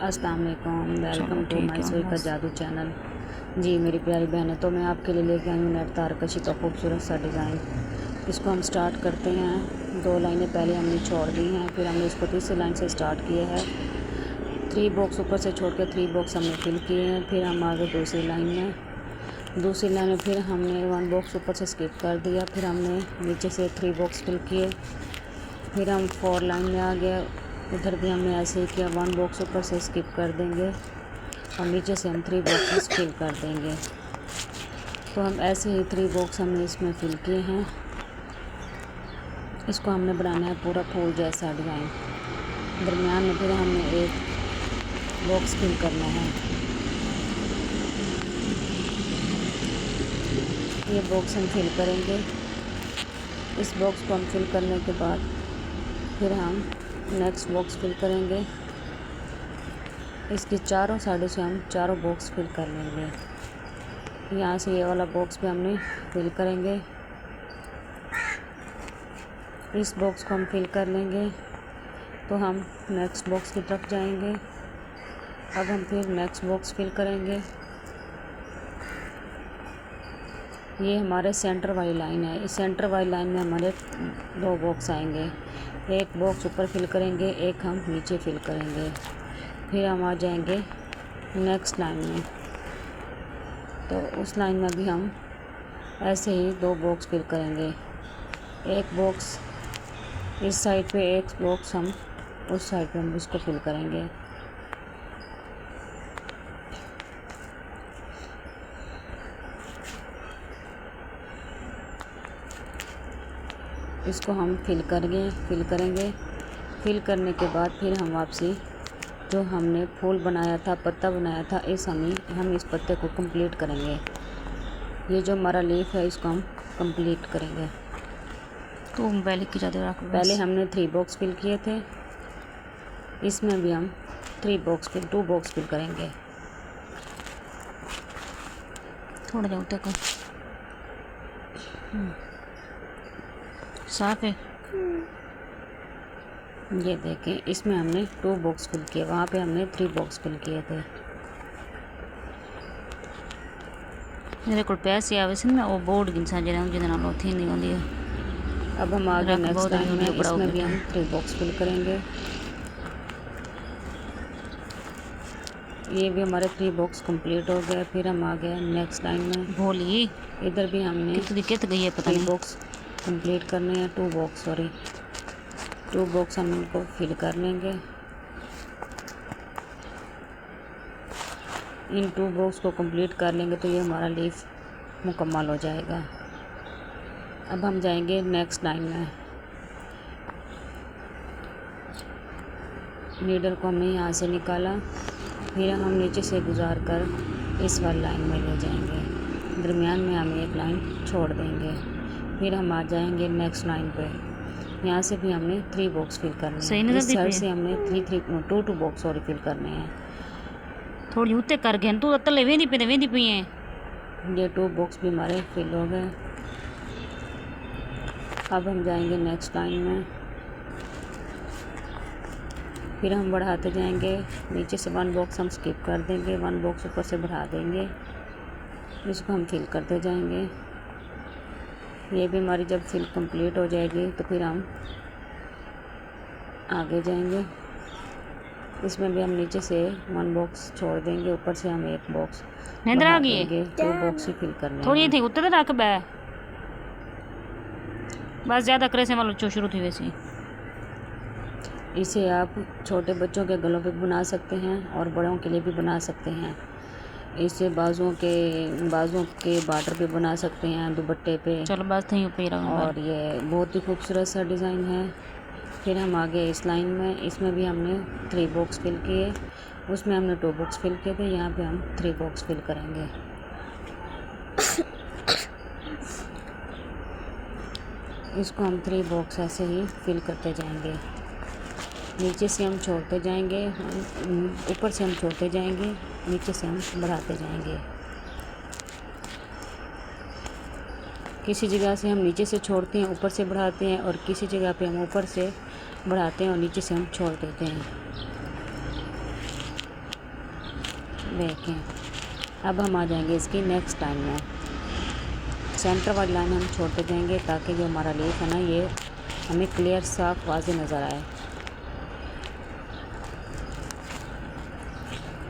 अस्सलाम वालेकुम, welcome to my सुई का बस जादू चैनल। जी मेरी प्यारी बहनें, तो मैं आपके लिए लेके आई हूँ नेट तारकशी का खूबसूरत सा डिज़ाइन। इसको हम स्टार्ट करते हैं। 2 लाइनें पहले हमने छोड़ दी हैं, फिर हमने इसको तीसरी लाइन से स्टार्ट किया है। 3 बॉक्स ऊपर से छोड़ के 3 बॉक्स हमने फिल किए हैं। फिर हम आगे दूसरी लाइन में फिर हमने 1 बॉक्स ऊपर से स्किप कर दिया। फिर हमने नीचे से 3 बॉक्स फिल किए। फिर हम 4 लाइन में आ गए, उधर भी हमने ऐसे ही किया। 1 बॉक्स ऊपर से स्किप कर देंगे और नीचे से हम 3 बॉक्स फिल कर देंगे। तो हम ऐसे ही 3 बॉक्स हमने इसमें फिल किए हैं। इसको हमने बनाना है पूरा फूल जैसा डिज़ाइन। दरमियान में फिर हमने एक बॉक्स फिल करना है। ये बॉक्स हम फिल करेंगे। इस बॉक्स को हम फिल करने के बाद फिर हम नेक्स्ट बॉक्स फिल करेंगे। इसकी चारों साइडों से हम चारों बॉक्स फिल कर लेंगे। यहाँ से ये वाला बॉक्स भी हमने फिल करेंगे। इस बॉक्स को हम फिल कर लेंगे तो हम नेक्स्ट बॉक्स की तरफ जाएंगे। अब हम फिर नेक्स्ट बॉक्स फिल करेंगे। ये हमारे सेंटर वाली लाइन है। इस सेंटर वाली लाइन में हमारे 2 बॉक्स आएंगे। एक बॉक्स ऊपर फिल करेंगे, एक हम नीचे फिल करेंगे। फिर हम आ जाएंगे नेक्स्ट लाइन में। तो उस लाइन में भी हम ऐसे ही 2 बॉक्स फिल करेंगे। एक बॉक्स इस साइड पे, एक बॉक्स हम उस साइड पे हम इसको फिल करेंगे। इसको हम फिल करेंगे। फिल करने के बाद फिर हम वापसी जो हमने फूल बनाया था, पत्ता बनाया था, हम इस पत्ते को कंप्लीट करेंगे। ये जो हमारा लीफ है इसको हम कंप्लीट करेंगे। तो पहले की ज़्यादा रख बस। पहले हमने 3 बॉक्स फिल किए थे, इसमें भी हम 2 बॉक्स फिल करेंगे। थोड़ा जाओ तक साफ है। ये देखें, इसमें हमने 2 बॉक्स फिल किए, वहाँ पे हमने 3 बॉक्स फिल किए थे। मेरे को पैसे आवे से ना वो बोर्ड गिनसा जरा जिदे नाल उठी नहीं होंदी है। अब हम आगे नेक्स्ट बहुत लाइन में, बड़ा इसमें भी हम 3 बॉक्स फिल करेंगे। ये भी हमारे 3 बॉक्स कंप्लीट हो गए। फिर हम आ गए नेक्स्ट लाइन में। भोली इधर भी हमने कित गई है पता 3 नहीं। बॉक्स कंप्लीट करने हैं। 2 बॉक्स हम इनको फिल कर लेंगे। इन 2 बॉक्स को कंप्लीट कर लेंगे तो ये हमारा लीफ मुकम्मल हो जाएगा। अब हम जाएंगे नेक्स्ट लाइन में। नीडल को हमने यहाँ से निकाला, फिर हम नीचे से गुजार कर इस वाली लाइन में ले जाएंगे। दरमियान में हम एक लाइन छोड़ देंगे। फिर हम आ जाएंगे नेक्स्ट लाइन पे। यहाँ से भी हमने 3 बॉक्स फिल करने हैं। इस साइड से हमने 2 बॉक्स और फिल करने हैं। थोड़ी उत्ते कर गए तू तले वेंदी पई है। ये 2 बॉक्स भी हमारे फिल हो गए। अब हम जाएंगे नेक्स्ट लाइन में। फिर हम बढ़ाते जाएंगे। नीचे से 1 बॉक्स हम स्किप कर देंगे, 1 बॉक्स ऊपर से बढ़ा देंगे। इसको हम फिल करते जाएंगे। ये भी हमारी जब फिल कंप्लीट हो जाएगी तो फिर हम आगे जाएंगे। इसमें भी हम नीचे से 1 बॉक्स छोड़ देंगे, ऊपर से हम 1 बॉक्स बढ़ा देंगे। 2 बॉक्स ही फिल करने थोड़ी हैं। थी उत्ते तो रख बे बस ज़्यादा करे से वालों शुरू थी वैसे। इसे आप छोटे बच्चों के गलों पे बना सकते हैं और बड़ों के लिए भी बना सकते हैं। इसे बाजुओं के बॉर्डर पे बना सकते हैं, दुपट्टे पे। चलो बस थी पे और ये बहुत ही खूबसूरत सा डिज़ाइन है। फिर हम आगे इस लाइन में, इसमें भी हमने 3 बॉक्स फिल किए, उसमें हमने 2 बॉक्स फिल किए थे। यहाँ पे हम 3 बॉक्स फिल करेंगे। इसको हम 3 बॉक्स ऐसे ही फिल करते जाएंगे। नीचे से हम छोड़ते जाएंगे, ऊपर से हम छोड़ते जाएंगे, नीचे से हम बढ़ाते जाएंगे। किसी जगह से हम नीचे से छोड़ते हैं, ऊपर से बढ़ाते हैं, और किसी जगह पे हम ऊपर से बढ़ाते हैं और नीचे से हम छोड़ देते हैं। देखें। अब हम आ जाएंगे इसकी नेक्स्ट लाइन में। सेंटर वाली लाइन हम छोड़ते जाएंगे ताकि जो हमारा लीफ है ना ये हमें क्लियर साफ वाज़ेह नज़र आए।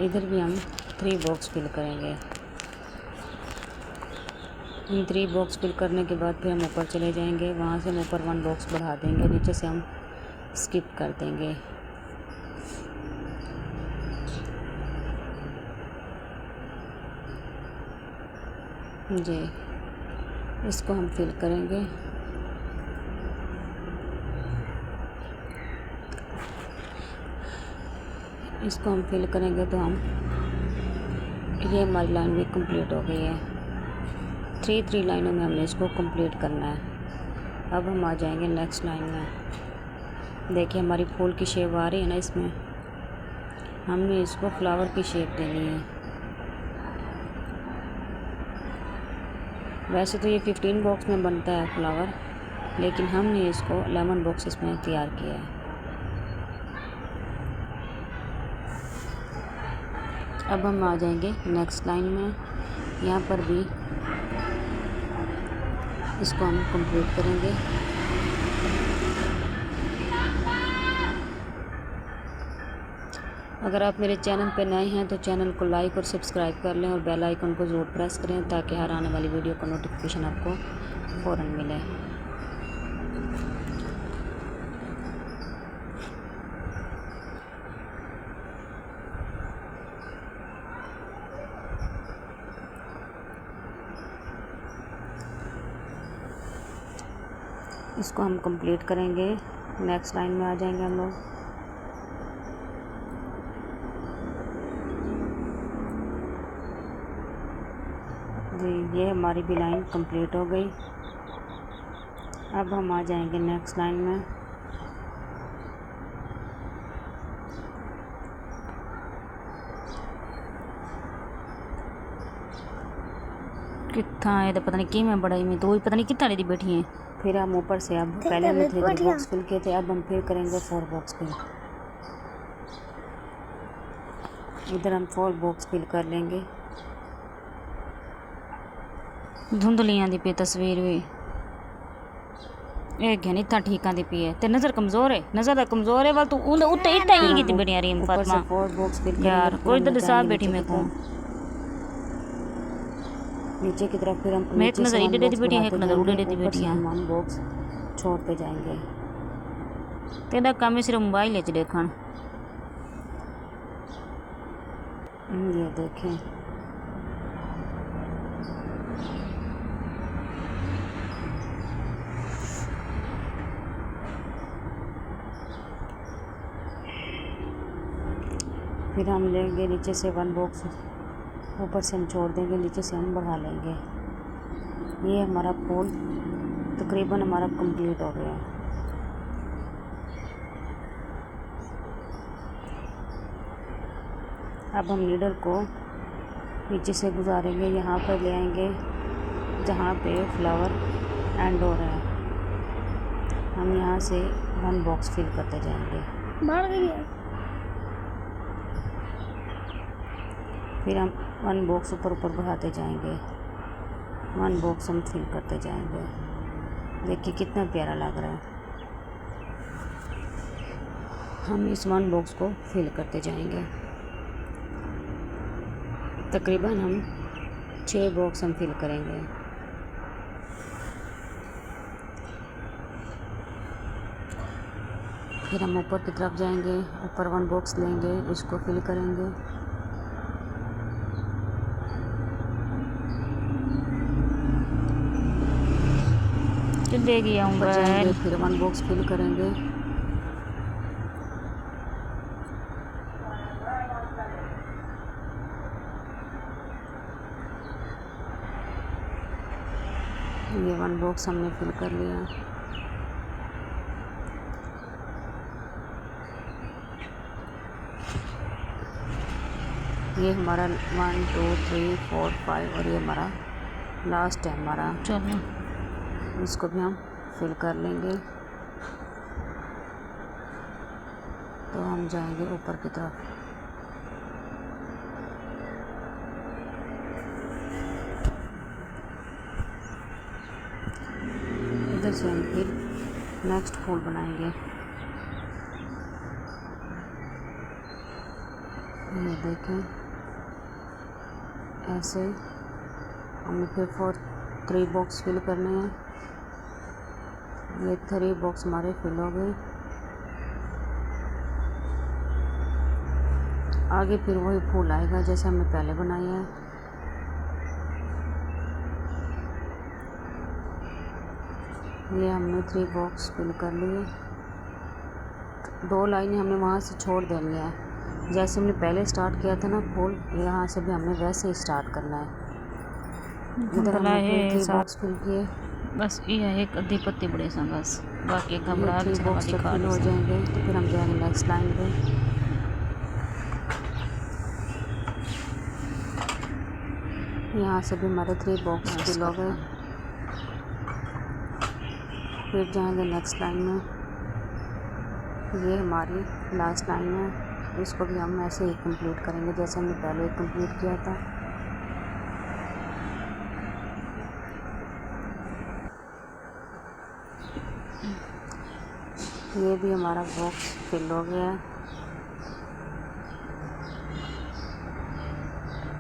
इधर भी हम 3 बॉक्स फिल करेंगे। इन 3 बॉक्स फिल करने के बाद फिर हम ऊपर चले जाएंगे, वहाँ से हम ऊपर 1 बॉक्स बढ़ा देंगे, नीचे से हम स्किप कर देंगे। जी इसको हम फिल करेंगे। इसको हम फिल करेंगे तो हम ये हमारी लाइन भी कंप्लीट हो गई है। 3 लाइनों में हमने इसको कंप्लीट करना है। अब हम आ जाएंगे नेक्स्ट लाइन में। देखिए हमारी फूल की शेप आ रही है ना, इसमें हमने इसको फ्लावर की शेप देनी है। वैसे तो ये 15 बॉक्स में बनता है फ्लावर, लेकिन हमने इसको 11 बॉक्सेस में तैयार किया है। अब हम आ जाएंगे नेक्स्ट लाइन में। यहाँ पर भी इसको हम कंप्लीट करेंगे। अगर आप मेरे चैनल पर नए हैं तो चैनल को लाइक और सब्सक्राइब कर लें और बेल आइकन को ज़रूर प्रेस करें ताकि हर आने वाली वीडियो का नोटिफिकेशन आपको फ़ौरन मिले। इसको हम कंप्लीट करेंगे। नेक्स्ट लाइन में आ जाएंगे हम लोग। जी ये हमारी भी लाइन कंप्लीट हो गई। अब हम आ जाएंगे नेक्स्ट लाइन में। कितना है तो पता नहीं कि मैं बड़ा ही में तो पता नहीं कितना दी बैठी है। फिर हम ऊपर से अब पहले हमने 3 बॉक्स फिल किए थे, अब हम फिर करेंगे 4 बॉक्स फिल। इधर हम 4 बॉक्स फिल कर लेंगे। धुंधलियां दी पे तस्वीर भी ਇਹ घनी था ठीक आंदी पी है ते नजर कमजोर है, नजर कमजोर है वाल तू उन उत्ते इटा ही की बड़ी आ रही है ऊपर से फातिमा 4 बॉक्स फिल यार कोई तो साहब बैठी मेरे को नीचे की तरफ। फिर हम मैं एक नजर इधर दी बैठी है, एक नजर उधर दी बैठी है। 1 बॉक्स छोड़ते जाएंगे। तेरा काम है सिर्फ मोबाइल च देखन। ये देखें फिर हम लेंगे नीचे से 1 बॉक्स, ऊपर से हम छोड़ देंगे, नीचे से हम बढ़ा लेंगे। ये हमारा फूल तकरीबन हमारा कंप्लीट हो गया है। अब हम नीडल को नीचे से गुजारेंगे, यहाँ पर ले आएंगे जहाँ पे फ्लावर एंड हो रहा है। हम यहाँ से 1 बॉक्स फिल करते जाएंगे। बढ़ गई है। फिर हम 1 बॉक्स ऊपर बढ़ाते जाएंगे, 1 बॉक्स हम फिल करते जाएंगे। देखिए कितना प्यारा लग रहा है। हम इस 1 बॉक्स को फिल करते जाएंगे। तकरीबन हम 6 बॉक्स हम फिल करेंगे। फिर हम ऊपर की तरफ जाएंगे, ऊपर 1 बॉक्स लेंगे, इसको फिल करेंगे। देगी आऊँगा फिर 1 बॉक्स फिल करेंगे। ये 1 बॉक्स हमने फिल कर लिया। ये हमारा 1 2 3 4 5 और ये हमारा लास्ट है हमारा। चलो इसको भी हम फिल कर लेंगे। तो हम जाएंगे ऊपर की तरफ। से हम फिर नेक्स्ट फूल बनाएंगे। ये देखें, ऐसे हमें फिर 3 बॉक्स फिल करने हैं। ये 3 बॉक्स हमारे फिल हो गए। आगे फिर वही फूल आएगा जैसे हमने पहले बनाया है। ये हमने 3 बॉक्स फिल कर लिए। 2 लाइनें हमने वहाँ से छोड़ देनी है, जैसे हमने पहले स्टार्ट किया था ना फूल, यहाँ से भी हमने वैसे ही स्टार्ट करना है। इधर हमने 3 बॉक्स फिल किए। बस ये एक अद्धी पत्ती बड़े सा बस, बाकी घबरा 3 बॉक्स जब फिल हो जाएंगे तो फिर हम जाएंगे नेक्स्ट लाइन पे। यहाँ से भी हमारे 3 बॉक्स फिल हो गए। फिर जाएंगे नेक्स्ट लाइन में। ये हमारी लास्ट लाइन है, इसको भी हम ऐसे ही कंप्लीट करेंगे जैसे हमने पहले कंप्लीट किया था। ये भी हमारा बॉक्स फिल हो गया है।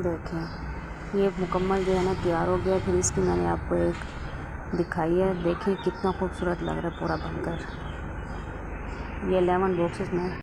देखें, ये मुकम्मल जो है ना तैयार हो गया। फिर इसकी मैंने आपको एक दिखाई है, देखिए कितना खूबसूरत लग रहा है पूरा बनकर। ये 11 बॉक्सेस में